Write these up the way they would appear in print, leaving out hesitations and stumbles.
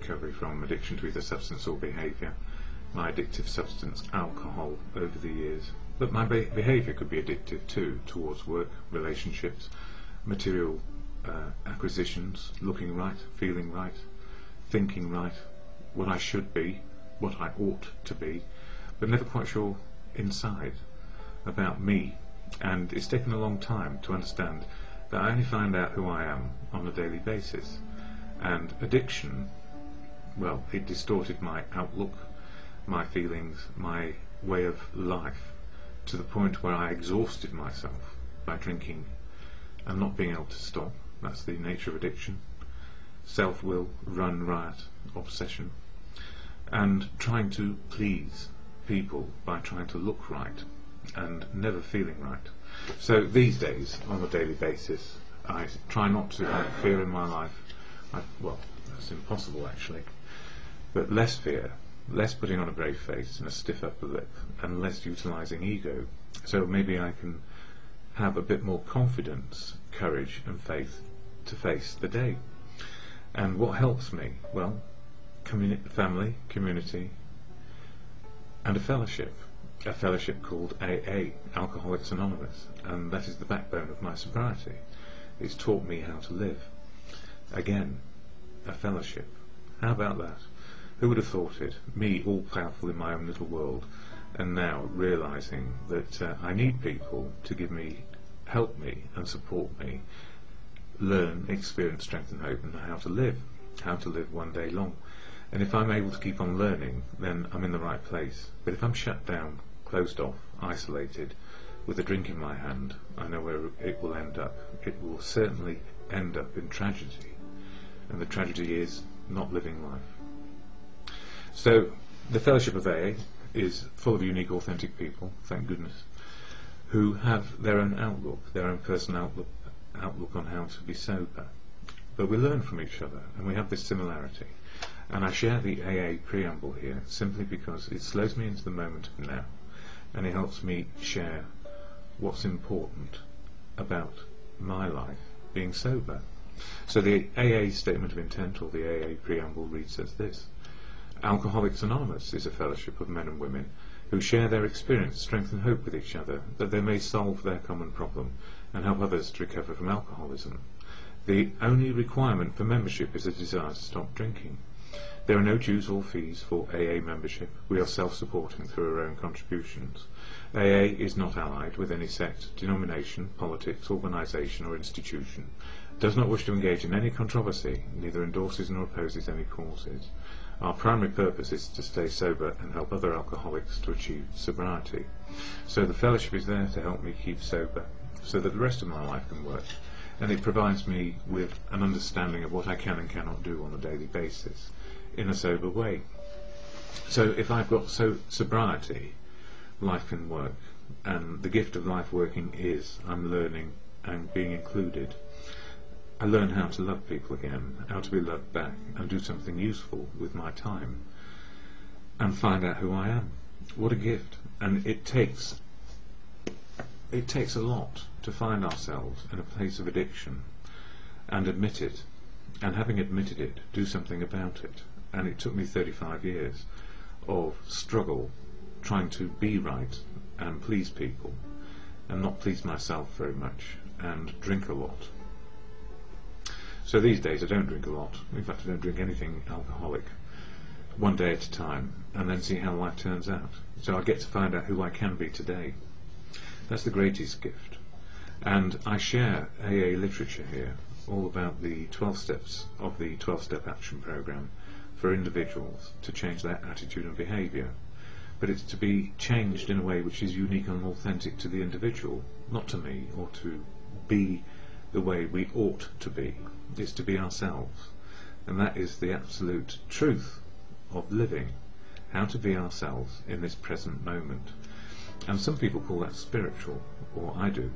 recovery from addiction to either substance or behaviour. My addictive substance, alcohol, over the years. But my behaviour could be addictive too, towards work, relationships, material acquisitions, looking right, feeling right, thinking right, what I should be, what I ought to be, but never quite sure inside about me. And it's taken a long time to understand that I only find out who I am on a daily basis. And addiction, well, it distorted my outlook, my feelings, my way of life, to the point where I exhausted myself by drinking and not being able to stop. That's the nature of addiction. Self-will, run riot, obsession, and trying to please people by trying to look right and never feeling right. So these days, on a daily basis, I try not to have fear in my life. Well, that's impossible actually, but less fear, less putting on a brave face and a stiff upper lip, and less utilising ego. So maybe I can have a bit more confidence, courage and faith to face the day. And what helps me? Well, family, community, and a fellowship called AA, Alcoholics Anonymous, and that is the backbone of my sobriety. It's taught me how to live. Again, a fellowship. How about that? Who would have thought it? Me, all powerful in my own little world, and now realising that I need people to give me, help me and support me, learn, experience, strength and hope, and how to live one day long. And if I'm able to keep on learning, then I'm in the right place. But if I'm shut down, closed off, isolated, with a drink in my hand, I know where it will end up. It will certainly end up in tragedy, and the tragedy is not living life. So the Fellowship of AA is full of unique, authentic people, thank goodness, who have their own outlook, their own personal outlook on how to be sober. But we learn from each other, and we have this similarity. And I share the AA preamble here simply because it slows me into the moment of now, and it helps me share what's important about my life being sober. So the AA statement of intent, or the AA preamble, reads as this: Alcoholics Anonymous is a fellowship of men and women who share their experience, strength and hope with each other, that they may solve their common problem and help others to recover from alcoholism. The only requirement for membership is a desire to stop drinking. There are no dues or fees for AA membership. We are self-supporting through our own contributions. AA is not allied with any sect, denomination, politics, organisation or institution, does not wish to engage in any controversy, neither endorses nor opposes any causes. Our primary purpose is to stay sober and help other alcoholics to achieve sobriety. So the fellowship is there to help me keep sober, so that the rest of my life can work, and it provides me with an understanding of what I can and cannot do on a daily basis in a sober way. So if I've got sobriety, life can work, and the gift of life working is I'm learning and being included. I learn how to love people again, how to be loved back, and do something useful with my time, and find out who I am. What a gift. And it takes a lot to find ourselves in a place of addiction and admit it, and having admitted it, do something about it. And it took me 35 years of struggle trying to be right and please people, and not please myself very much, and drink a lot. So these days I don't drink a lot. In fact, I don't drink anything alcoholic, one day at a time, and then see how life turns out. So I get to find out who I can be today. That's the greatest gift. And I share AA literature here, all about the 12 steps of the 12-step action program for individuals to change their attitude and behaviour. But it's to be changed in a way which is unique and authentic to the individual, not to me, or to be the way we ought to be. It's to be ourselves, and that is the absolute truth of living, how to be ourselves in this present moment. And some people call that spiritual, or I do,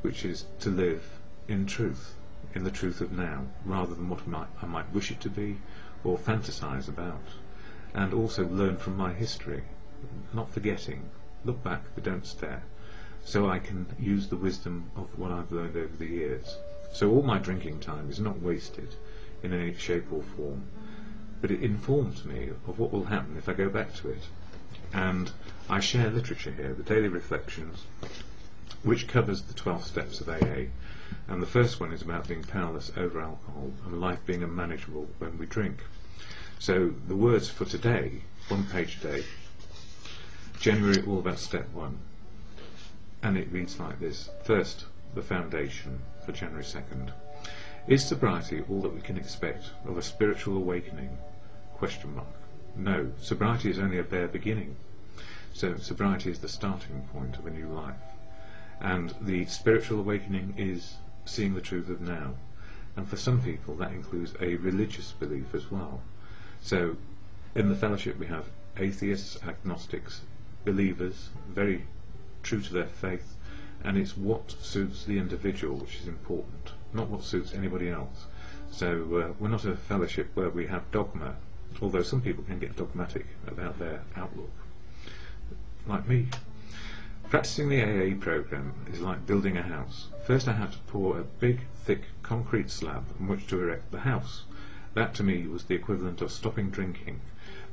which is to live in truth, in the truth of now, rather than what I might wish it to be or fantasize about. And also learn from my history, not forgetting, look back but don't stare, so I can use the wisdom of what I've learned over the years. So all my drinking time is not wasted in any shape or form. but it informs me of what will happen if I go back to it. And I share literature here, the Daily Reflections, which covers the 12 steps of AA. And the first one is about being powerless over alcohol and life being unmanageable when we drink. So the words for today, one page a day, January, all about step 1. And it reads like this. First, the foundation for January 2nd. Is sobriety all that we can expect of a spiritual awakening? Question mark. No, sobriety is only a bare beginning. So sobriety is the starting point of a new life. And the spiritual awakening is seeing the truth of now. And for some people that includes a religious belief as well. So in the fellowship we have atheists, agnostics, believers, very true to their faith, and it's what suits the individual which is important, not what suits anybody else. So we're not a fellowship where we have dogma, although some people can get dogmatic about their outlook, like me. Practicing the AA program is like building a house. First I had to pour a big, thick concrete slab on which to erect the house. That to me was the equivalent of stopping drinking.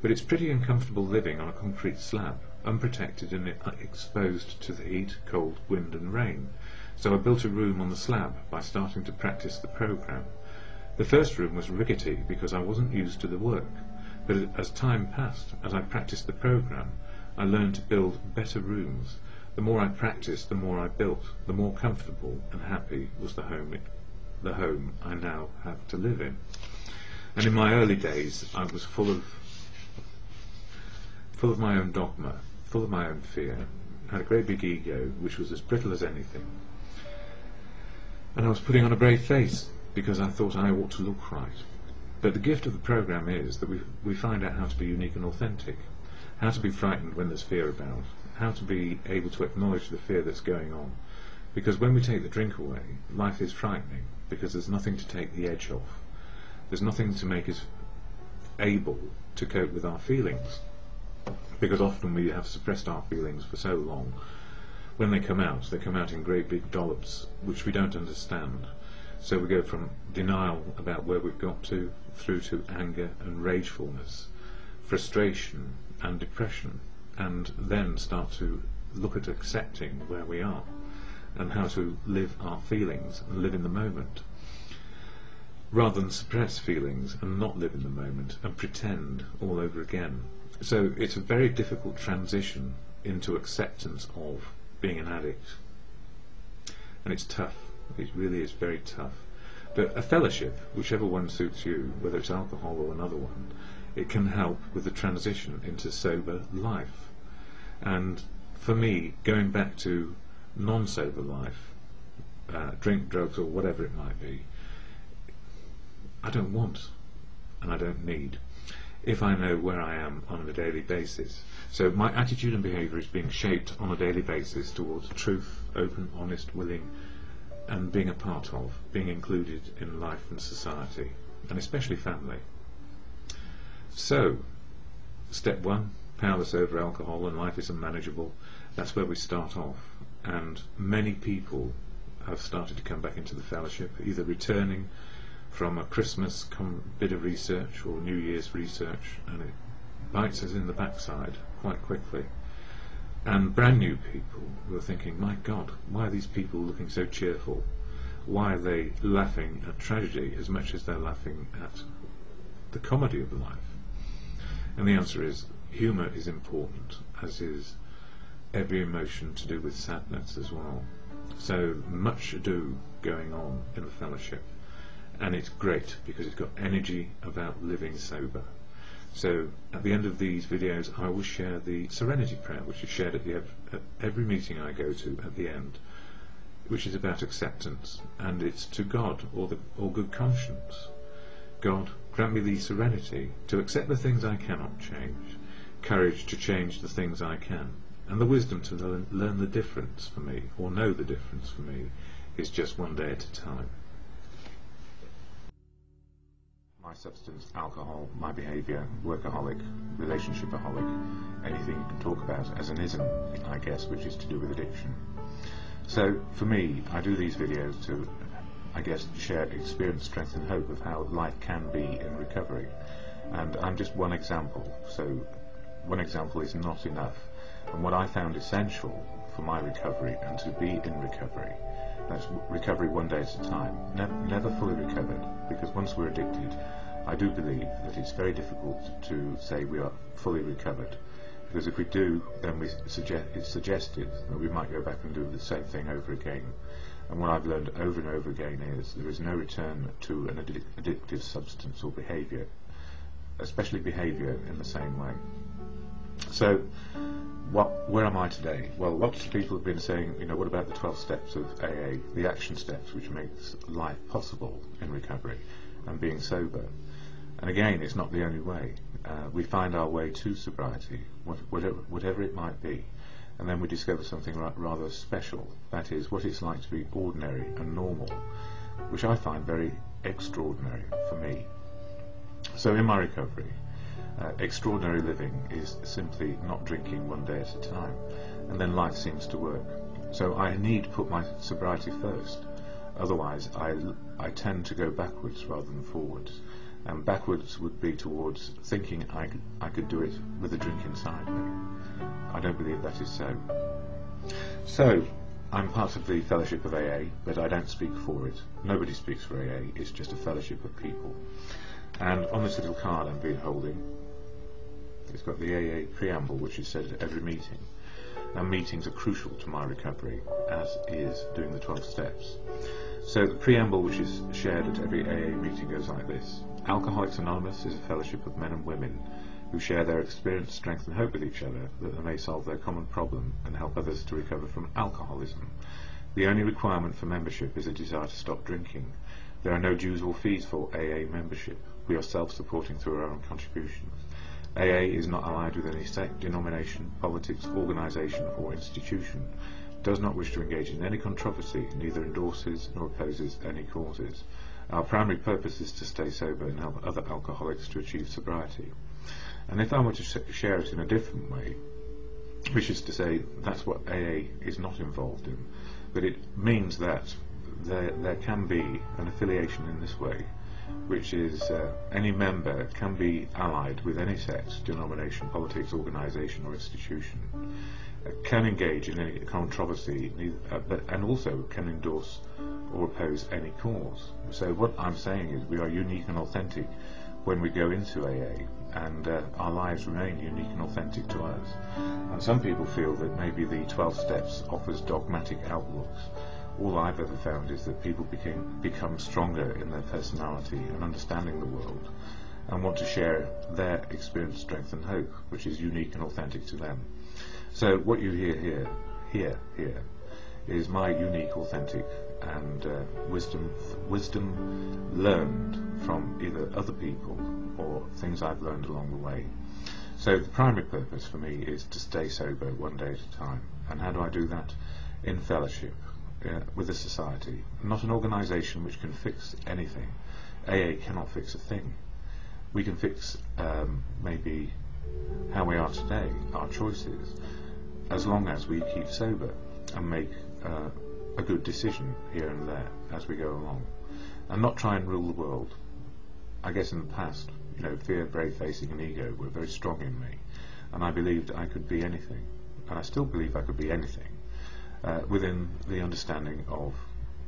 But it's pretty uncomfortable living on a concrete slab, unprotected and exposed to the heat, cold, wind and rain. So I built a room on the slab by starting to practice the program. The first room was rickety because I wasn't used to the work. But as time passed, as I practiced the program, I learned to build better rooms. The more I practiced, the more I built, the more comfortable and happy was the home I now have to live in. And in my early days, I was full of my own dogma, full of my own fear, had a great big ego, which was as brittle as anything. And I was putting on a brave face, because I thought I ought to look right. But the gift of the program is that we find out how to be unique and authentic, how to be frightened when there's fear about, how to be able to acknowledge the fear that's going on. Because when we take the drink away, life is frightening, because there's nothing to take the edge off. There's nothing to make us able to cope with our feelings. Because often we have suppressed our feelings for so long. When they come out in great big dollops, which we don't understand. So we go from denial about where we've got to, through to anger and ragefulness, frustration and depression, and then start to look at accepting where we are, and how to live our feelings and live in the moment, rather than suppress feelings and not live in the moment and pretend all over again. So it's a very difficult transition into acceptance of being an addict, and it's tough. It really is very tough. But a fellowship, whichever one suits you, whether it's alcohol or another one, it can help with the transition into sober life. And for me, going back to non-sober life, drink, drugs or whatever it might be, I don't want and I don't need, if I know where I am on a daily basis. So my attitude and behaviour is being shaped on a daily basis towards truth, open, honest, willing, and being a part of, being included in life and society, and especially family. So, step 1, powerless over alcohol and life is unmanageable. That's where we start off, and many people have started to come back into the fellowship, either returning from a Christmas bit of research or New Year's research, and it bites us in the backside quite quickly. And brand new people who are thinking, my God, why are these people looking so cheerful? Why are they laughing at tragedy as much as they're laughing at the comedy of life? And the answer is, humour is important, as is every emotion to do with sadness as well. So much ado going on in the fellowship, and it's great because it's got energy about living sober. So at the end of these videos I will share the Serenity prayer, which is shared at every meeting I go to at the end, which is about acceptance, and it's to God, or good conscience. God, grant me the serenity to accept the things I cannot change, courage to change the things I can, and the wisdom to learn the difference for me, or know the difference for me, is just one day at a time. My substance, alcohol, my behaviour, workaholic, relationshipaholic, anything you can talk about as an ism, I guess, which is to do with addiction. So for me, I do these videos to, I guess, share experience, strength and hope of how life can be in recovery. And I'm just one example, so one example is not enough. And what I found essential for my recovery and to be in recovery, that's recovery one day at a time, never fully recovered, because once we're addicted, I do believe that it's very difficult to say we are fully recovered, because if we do, then it's suggested that we might go back and do the same thing over again. And what I've learned over and over again is there is no return to an addictive substance or behaviour, especially behaviour in the same way. So where am I today? Well, lots of people have been saying, you know, what about the 12 steps of AA, the action steps which makes life possible in recovery and being sober? And again, it's not the only way. We find our way to sobriety, whatever it might be, and then we discover something rather special, that is, what it's like to be ordinary and normal, which I find very extraordinary for me. So in my recovery, extraordinary living is simply not drinking one day at a time, and then life seems to work. So I need to put my sobriety first, otherwise I tend to go backwards rather than forwards, and backwards would be towards thinking I could do it with a drink inside me. I don't believe that is so. So I'm part of the fellowship of AA, but I don't speak for it. Nobody speaks for AA, it's just a fellowship of people. And on this little card I've been holding, it's got the AA preamble, which is said at every meeting. And meetings are crucial to my recovery, as is doing the 12 steps. So the preamble, which is shared at every AA meeting, goes like this. Alcoholics Anonymous is a fellowship of men and women who share their experience, strength and hope with each other, that they may solve their common problem and help others to recover from alcoholism. The only requirement for membership is a desire to stop drinking. There are no dues or fees for AA membership. We are self-supporting through our own contributions. AA is not allied with any sect, denomination, politics, organisation or institution, does not wish to engage in any controversy, neither endorses nor opposes any causes. Our primary purpose is to stay sober and help other alcoholics to achieve sobriety. And if I were to share it in a different way, which is to say that's what AA is not involved in, but it means that there can be an affiliation in this way, which is any member can be allied with any sect, denomination, politics, organisation or institution, can engage in any controversy, and also can endorse or oppose any cause. So what I'm saying is we are unique and authentic when we go into AA, and our lives remain unique and authentic to us. And some people feel that maybe the 12 steps offers dogmatic outlooks. All I've ever found is that people become stronger in their personality and understanding the world, and want to share their experience, strength and hope, which is unique and authentic to them. So what you hear here is my unique, authentic and wisdom learned from either other people or things I've learned along the way. So the primary purpose for me is to stay sober one day at a time. And how do I do that? In fellowship with a society, not an organisation which can fix anything. AA cannot fix a thing. We can fix maybe how we are today, our choices, as long as we keep sober and make a good decision here and there as we go along, and not try and rule the world. I guess in the past, you know, fear, brave facing and ego were very strong in me, and I believed I could be anything, and I still believe I could be anything, within the understanding of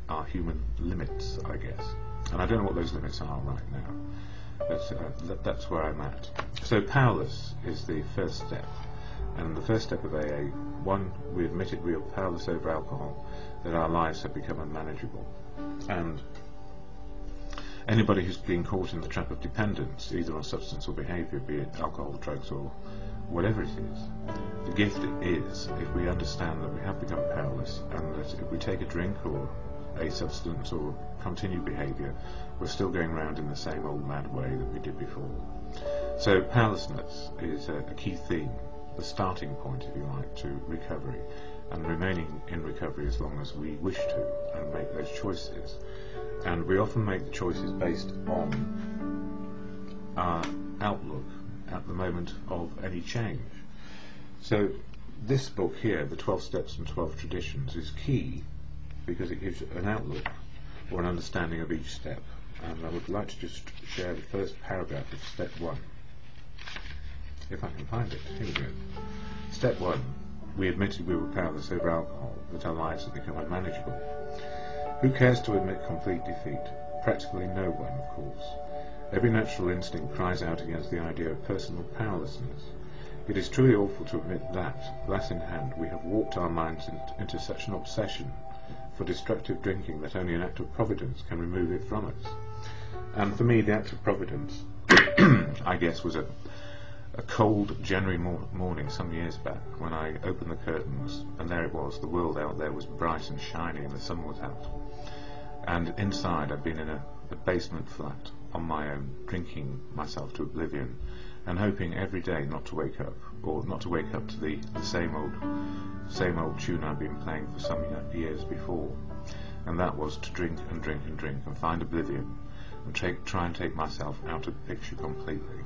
our human limits, I guess. And I don't know what those limits are right now, but that's where I'm at. So powerless is the first step. And the first step of AA, one, we admit it, we are powerless over alcohol, that our lives have become unmanageable. And anybody who's been caught in the trap of dependence, either on substance or behaviour, be it alcohol, drugs or whatever it is, the gift is if we understand that we have become powerless, and that if we take a drink or a substance or continue behaviour, we're still going around in the same old mad way that we did before. So powerlessness is a key theme, the starting point, if you like, to recovery, and remaining in recovery as long as we wish to, and make those choices. And we often make the choices based on our outlook at the moment of any change. So this book here, The 12 Steps and 12 Traditions, is key because it gives an outlook or an understanding of each step, and I would like to just share the first paragraph of step 1. If I can find it. Here we go. Step 1. We admitted we were powerless over alcohol, that our lives had become unmanageable. Who cares to admit complete defeat? Practically no one, of course. Every natural instinct cries out against the idea of personal powerlessness. It is truly awful to admit that, glass in hand, we have warped our minds into such an obsession for destructive drinking that only an act of providence can remove it from us. And for me, the act of providence, I guess, was a cold January morning some years back when I opened the curtains, and there it was, the world out there was bright and shiny and the sun was out. And inside I'd been in a basement flat on my own, drinking myself to oblivion and hoping every day not to wake up, or not to wake up to the same old tune I'd been playing for some years before, and that was to drink and drink and drink and find oblivion and try and take myself out of the picture completely.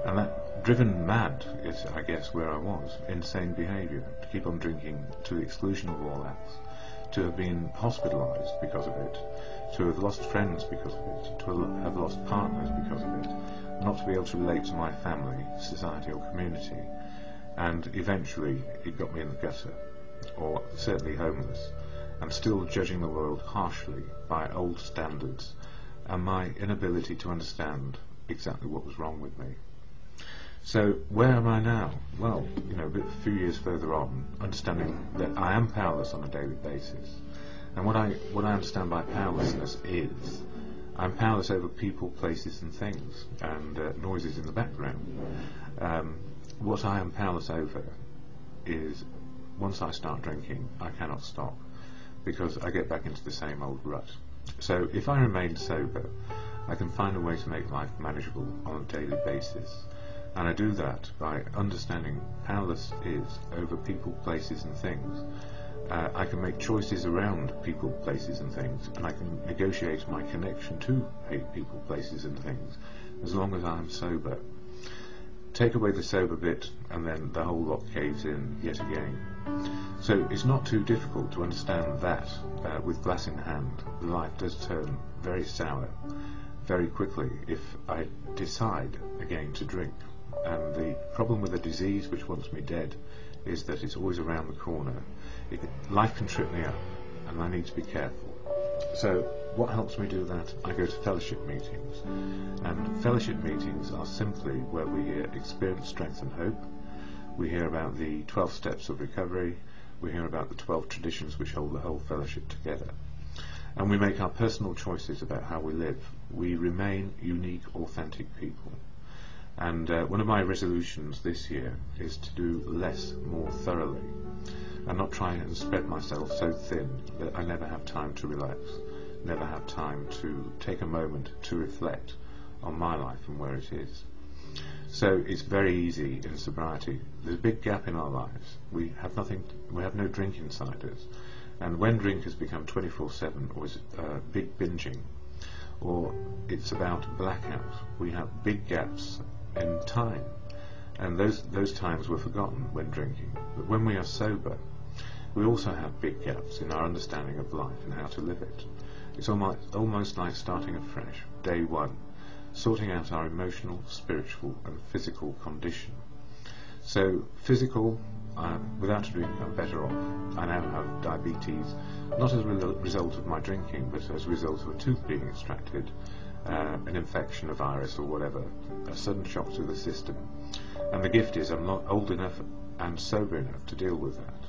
And that, driven mad, is, I guess, where I was. Insane behaviour, to keep on drinking to the exclusion of all else, to have been hospitalised because of it, to have lost friends because of it, to have lost partners because of it, not to be able to relate to my family, society or community, and eventually it got me in the gutter, or certainly homeless, and still judging the world harshly by old standards, and my inability to understand exactly what was wrong with me. So where am I now? Well, a few years further on, understanding that I am powerless on a daily basis. And what I understand by powerlessness is I'm powerless over people, places and things, and noises in the background. What I am powerless over is, once I start drinking, I cannot stop, because I get back into the same old rut. So if I remain sober, I can find a way to make life manageable on a daily basis. And I do that by understanding powerless is over people, places and things. I can make choices around people, places and things, and I can negotiate my connection to people, places and things, as long as I'm sober. Take away the sober bit and then the whole lot caves in yet again. So it's not too difficult to understand that, with glass in hand, life does turn very sour very quickly if I decide again to drink. And the problem with a disease which wants me dead is that it's always around the corner. Life can trip me up, and I need to be careful. So what helps me do that? I go to fellowship meetings, and fellowship meetings are simply where we hear experience, strength and hope. We hear about the 12 steps of recovery. We hear about the 12 traditions which hold the whole fellowship together. And we make our personal choices about how we live. We remain unique, authentic people. And one of my resolutions this year is to do less more thoroughly, and not try and spread myself so thin that I never have time to relax, never have time to take a moment to reflect on my life and where it is. So it's very easy in sobriety. There's a big gap in our lives. We have no drink inside us, and when drink has become 24/7, or is big binging, or it's about blackout, we have big gaps in time, and those times were forgotten when drinking. But when we are sober, we also have big gaps in our understanding of life and how to live it. It's almost like starting afresh, day one, sorting out our emotional, spiritual and physical condition. So physical, without a drink I'm better off. I now have diabetes, not as a result of my drinking, but as a result of a tooth being extracted, an infection, a virus or whatever, a sudden shock to the system. And the gift is I'm not old enough and sober enough to deal with that.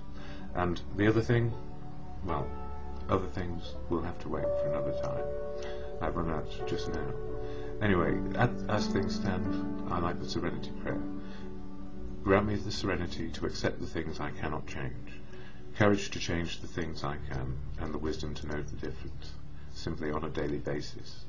And the other thing, well, other things will have to wait for another time. I've run out just now. Anyway, as things stand, I like the Serenity prayer. Grant me the serenity to accept the things I cannot change, courage to change the things I can, and the wisdom to know the difference, simply on a daily basis.